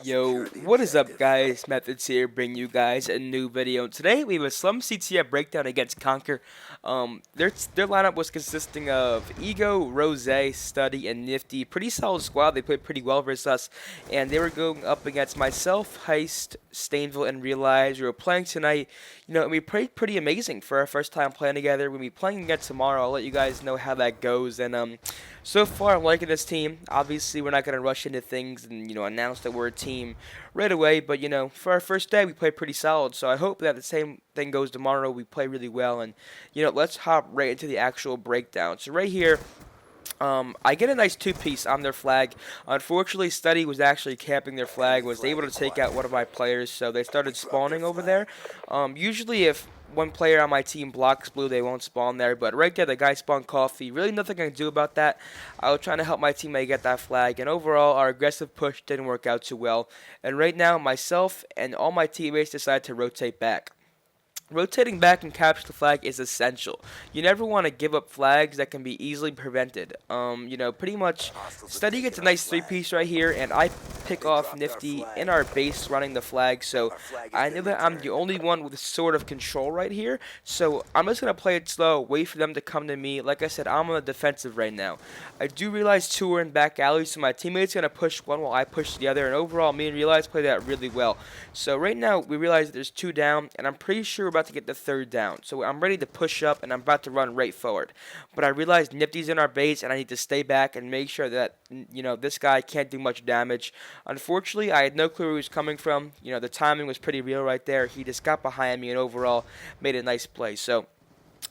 Yo, what is up guys? Methodz here, bring you guys a new video. Today we have a Slums CTF breakdown against Conquer. Their lineup was consisting of Ego, Rose, Study, and Nifty. Pretty solid squad. They played pretty well versus us, and they were going up against myself, Heist, Stainville, and Realize. We were playing tonight, and we played pretty amazing for our first time playing together. We'll be playing again tomorrow. I'll let you guys know how that goes. And so far, I'm liking this team. Obviously, we're not going to rush into things and, announce that we're a team right away. But, for our first day, we played pretty solid. So I hope that the same thing goes tomorrow. We play really well. And, let's hop right into the actual breakdown. So right here, I get a nice two-piece on their flag. Unfortunately, Study was actually camping their flag, was able to take out one of my players, so they started spawning over there. Usually if one player on my team blocks blue, they won't spawn there, but right there, the guy spawned coffee. Really nothing I can do about that. I was trying to help my teammate get that flag, and overall, our aggressive push didn't work out too well. And right now, myself and all my teammates decided to rotate back. Rotating back and capture the flag is essential. You never want to give up flags that can be easily prevented. Pretty much, Study gets a nice three-piece right here, and I pick off Nifty in our base running the flag, so I know that I'm the only one with sort of control right here, so I'm just going to play it slow, wait for them to come to me. Like I said, I'm on the defensive right now. I do realize two are in back alley, so my teammate's going to push one while I push the other, and overall, me and Realize play that really well. So right now, we realize that there's two down, and I'm pretty sure we're about to get the third down. So I'm ready to push up, and I'm about to run right forward. But I realize Nifty's in our base, and I need to stay back and make sure that, this guy can't do much damage. Unfortunately, I had no clue where he was coming from. The timing was pretty real right there. He just got behind me and overall made a nice play. So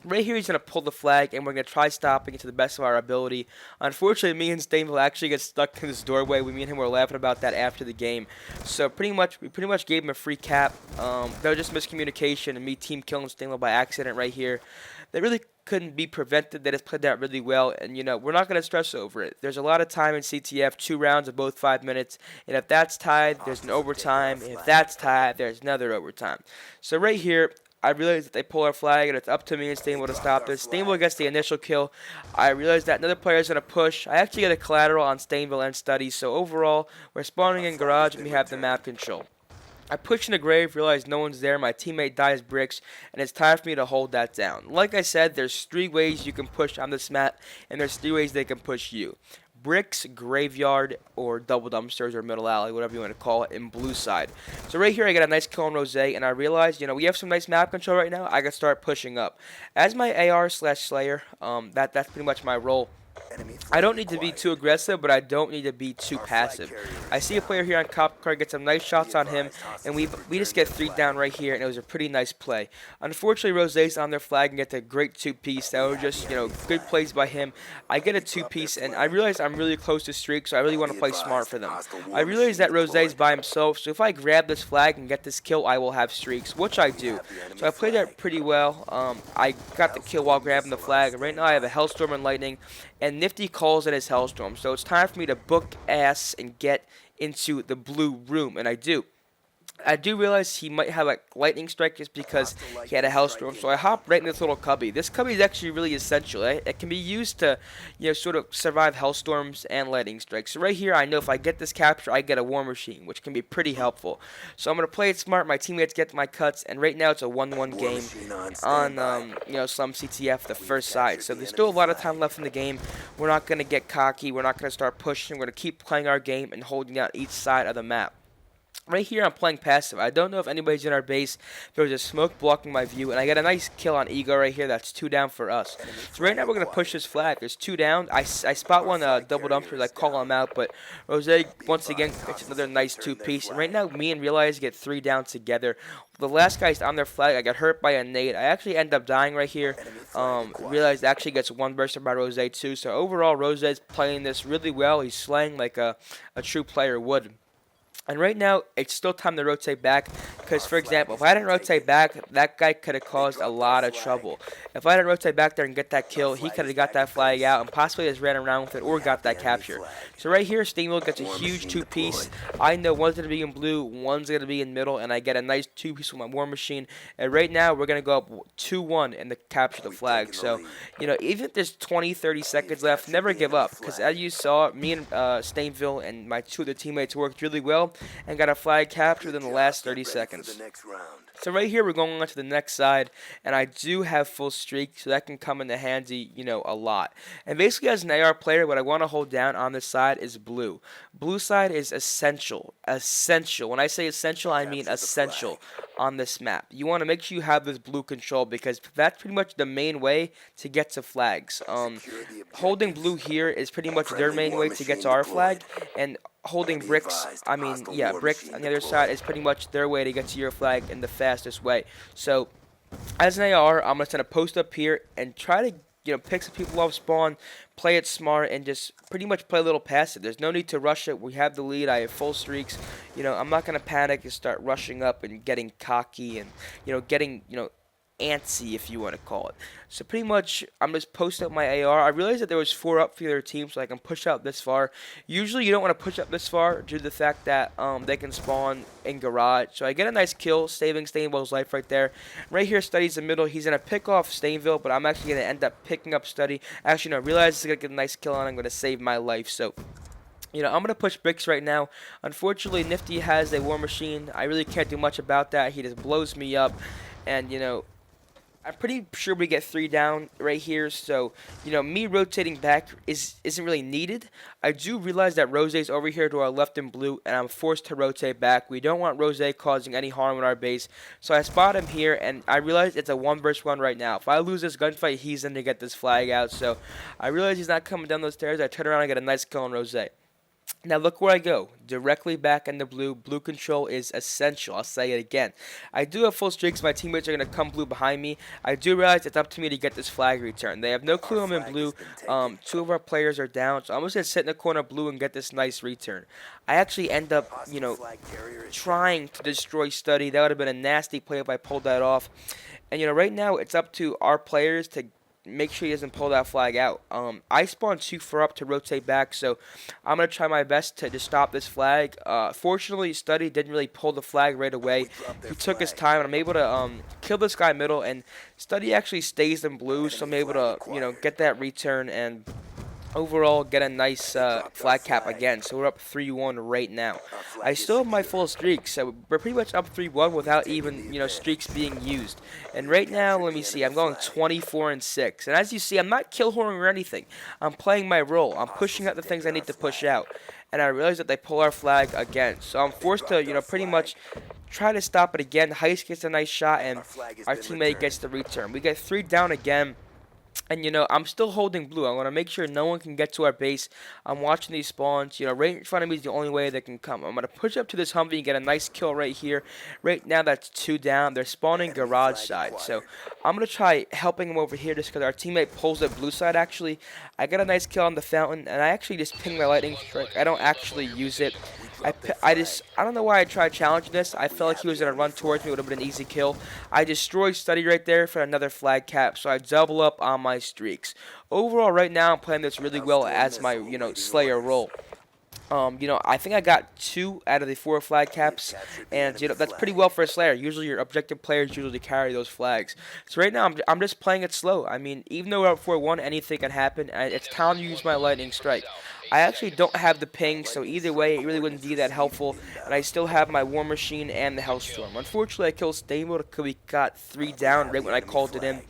right here, he's going to pull the flag, and we're going to try stopping it to the best of our ability. Unfortunately, me and Stainville actually get stuck in this doorway. Me and him were laughing about that after the game. So we pretty much gave him a free cap. That was just miscommunication and me team killing Stainville by accident right here. They really couldn't be prevented. They just played that really well, and we're not going to stress over it. There's a lot of time in CTF, 2 rounds of both 5 minutes, and if that's tied, there's an overtime. If that's tied, there's another overtime. So right here, I realize that they pull our flag, and it's up to me and Stainville to stop this. Stainville gets the initial kill. I realize that another player is going to push. I actually get a collateral on Stainville and Study, so overall, we're spawning in garage, and we have the map control. I push in the grave, realize no one's there, my teammate dies bricks, and it's time for me to hold that down. Like I said, there's 3 ways you can push on this map, and there's 3 ways they can push you. Bricks, graveyard, or double dumpsters, or middle alley, whatever you want to call it, in blue side. So right here, I get a nice kill on Rose, and I realize, we have some nice map control right now. I can start pushing up. As my AR/Slayer, that's pretty much my role. I don't need to be too aggressive, but I don't need to be too passive. I see a player here on cop car, get some nice shots on him, and we just get 3 down right here, and it was a pretty nice play. Unfortunately, Rose's on their flag and gets a great 2-piece. That was just, good plays by him. I get a 2-piece, and I realize I'm really close to streak, so I really want to play smart for them. I realize that Rose's by himself, so if I grab this flag and get this kill, I will have streaks, which I do. So I played that pretty well. I got the kill while grabbing the flag. Right now, I have a Hellstorm and Lightning, and Nifty calls it his Hellstorm. So it's time for me to book ass and get into the blue room, and I do. I do realize he might have a lightning strike just because he had a hellstorm, so I hop right in this little cubby. This cubby is actually really essential. It can be used to, sort of survive hellstorms and lightning strikes. So right here, I know if I get this capture, I get a war machine, which can be pretty helpful. So I'm gonna play it smart. My teammates get my cuts, and right now it's a 1-1 game on Slums CTF, the first side. So there's still a lot of time left in the game. We're not gonna get cocky. We're not gonna start pushing. We're gonna keep playing our game and holding down each side of the map. Right here, I'm playing passive. I don't know if anybody's in our base. There's a smoke blocking my view, and I got a nice kill on Ego right here. That's 2 down for us. So right now, we're going to push this flag. There's 2 down. I spot one double dumpster. I call him out, but Rose, once again, gets another nice 2-piece. And right now, me and Realize get 3 down together. The last guy's on their flag. I got hurt by a nade. I actually end up dying right here. Realize actually gets 1 bursted by Rose, too. So overall, Rose is playing this really well. He's slaying like a true player would. And right now, it's still time to rotate back, because, for example, if I didn't rotate back, that guy could have caused a lot of trouble. If I didn't rotate back there and get that kill, he could have got that flag out and possibly just ran around with it or got that capture. So right here, Steamwheel gets a huge 2-piece. I know one's going to be in blue, one's going to be in middle, and I get a nice 2-piece with my war machine. And right now, we're going to go up 2-1 and capture the flag. So, even if there's 20, 30 seconds left, never give up, because as you saw, me and Stainville and my 2 other teammates worked really well. and got a flag capture within the last 30 seconds. So right here, we're going on to the next side, and I do have full streak, so that can come into handy, a lot. And basically, as an AR player, what I want to hold down on this side is blue. Blue side is essential. Essential. When I say essential, I mean essential on this map. You want to make sure you have this blue control, because that's pretty much the main way to get to flags. Holding blue here is pretty much their main way to get to our flag, and holding bricks, bricks on the other side is pretty much their way to get to your flag in the fastest way. So, as an AR, I'm going to send a post up here and try to, pick some people off spawn, play it smart, and just pretty much play a little passive. There's no need to rush it. We have the lead. I have full streaks. I'm not going to panic and start rushing up and getting cocky and, getting, antsy, if you want to call it. So pretty much, I'm just posting up my AR. I realized that there was 4 up for the other team, so I can push out this far. Usually, you don't want to push up this far due to the fact that they can spawn in garage. So I get a nice kill, saving Stainwell's life right there. Right here, Study's the middle. He's going to pick off Stainville, but I'm actually going to end up picking up Study. Actually, no, I realize he's going to get a nice kill on. I'm going to save my life, so I'm going to push bricks right now. Unfortunately, Nifty has a war machine. I really can't do much about that. He just blows me up, and, I'm pretty sure we get 3 down right here, so, me rotating back isn't really needed. I do realize that Rose's over here to our left in blue, and I'm forced to rotate back. We don't want Rose causing any harm in our base, so I spot him here, and I realize it's a 1 versus 1 right now. If I lose this gunfight, he's in to get this flag out, so I realize he's not coming down those stairs. I turn around and get a nice kill on Rose. Now look where I go, directly back in the blue. Blue control is essential. I'll say it again. I do have full streaks. My teammates are going to come blue behind me. I do realize it's up to me to get this flag return. They have no clue I'm in blue. 2 of our players are down, so I'm just going to sit in the corner blue and get this nice return. I actually end up, trying to destroy Study. That would have been a nasty play if I pulled that off. And, right now it's up to our players to make sure he doesn't pull that flag out. I spawned too far up to rotate back, so I'm going to try my best to just stop this flag. Fortunately, Study didn't really pull the flag right away. He took his time, and I'm able to kill this guy middle, and Study actually stays in blue, so I'm able to, get that return and overall get a nice flag cap again. So we're up 3-1 right now. I still have my full streak, so we're pretty much up 3-1 without even streaks being used. And right now, let me see, I'm going 24-6. And as you see, I'm not kill whoring or anything. I'm playing my role. I'm pushing out the things I need to push out. And I realize that they pull our flag again. So I'm forced to pretty much try to stop it again. Heist gets a nice shot, and our teammate gets the return. We get 3 down again. And, I'm still holding blue. I want to make sure no one can get to our base. I'm watching these spawns. Right in front of me is the only way they can come. I'm going to push up to this Humvee and get a nice kill right here. Right now, that's 2 down. They're spawning garage side. So, I'm going to try helping them over here just because our teammate pulls the blue side, actually. I got a nice kill on the fountain, and I actually just ping my lightning strike. I don't actually use it. I don't know why I tried challenging this. I felt like he was going to run towards me. It would have been an easy kill. I destroyed Study right there for another flag cap, so I double up on my streaks. Overall, right now, I'm playing this really well as my, Slayer role. I think I got 2 out of the 4 flag caps, and that's pretty well for a Slayer. Usually your objective players usually carry those flags. So right now I'm just playing it slow. I mean, even though we're up 4-1, anything can happen, and it's time to use my lightning strike. I actually don't have the ping, so either way, it really wouldn't be that helpful. And I still have my War Machine and the Hellstorm. Unfortunately, I killed Stable because we got 3 down right when I called it in.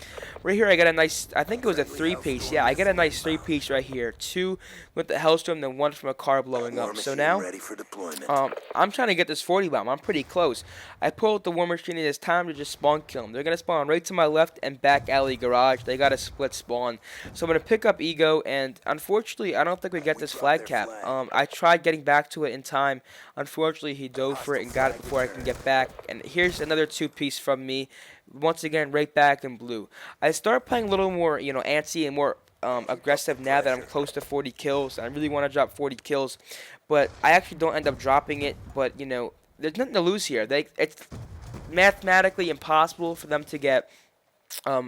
Right here, I got a nice, I think it was a 3-piece. Yeah, I got a nice 3-piece right here. 2 with the Hellstorm, then 1 from a car blowing up. So now, I'm trying to get this 40 bomb. I'm pretty close. I pulled the War Machine, and it's time to just spawn kill them. They're going to spawn right to my left and back alley garage. They got a split spawn. So I'm going to pick up Ego, and unfortunately, I don't think we get this flag cap. I tried getting back to it in time. Unfortunately, he dove for it and got it before I can get back. And here's another 2-piece from me. Once again, right back in blue. I start playing a little more, antsy and more aggressive now that I'm close to 40 kills. I really want to drop 40 kills, but I actually don't end up dropping it. But there's nothing to lose here. It's mathematically impossible for them to get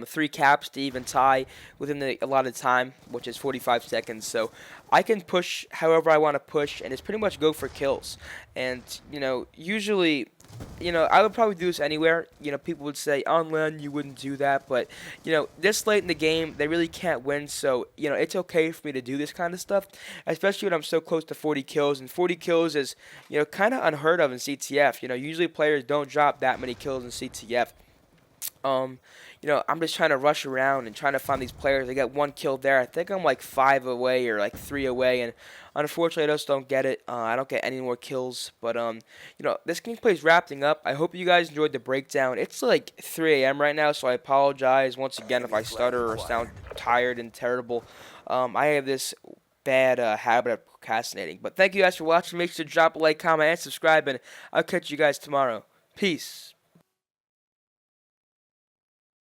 three caps to even tie within the allotted time, which is 45 seconds. So I can push however I want to push, and it's pretty much go for kills. And usually, I would probably do this anywhere. People would say on land you wouldn't do that, but this late in the game they really can't win. So it's okay for me to do this kind of stuff, especially when I'm so close to 40 kills. And 40 kills is kind of unheard of in CTF. Usually players don't drop that many kills in CTF. I'm just trying to rush around and trying to find these players. I get one kill there. I think I'm like 5 away or like 3 away, and unfortunately I just don't get it. I don't get any more kills. But this gameplay is wrapping up. I hope you guys enjoyed the breakdown. It's like 3 a.m. right now, so I apologize once again if I stutter or sound tired and terrible. I have this bad habit of procrastinating. But thank you guys for watching. Make sure to drop a like, comment, and subscribe, and I'll catch you guys tomorrow. Peace.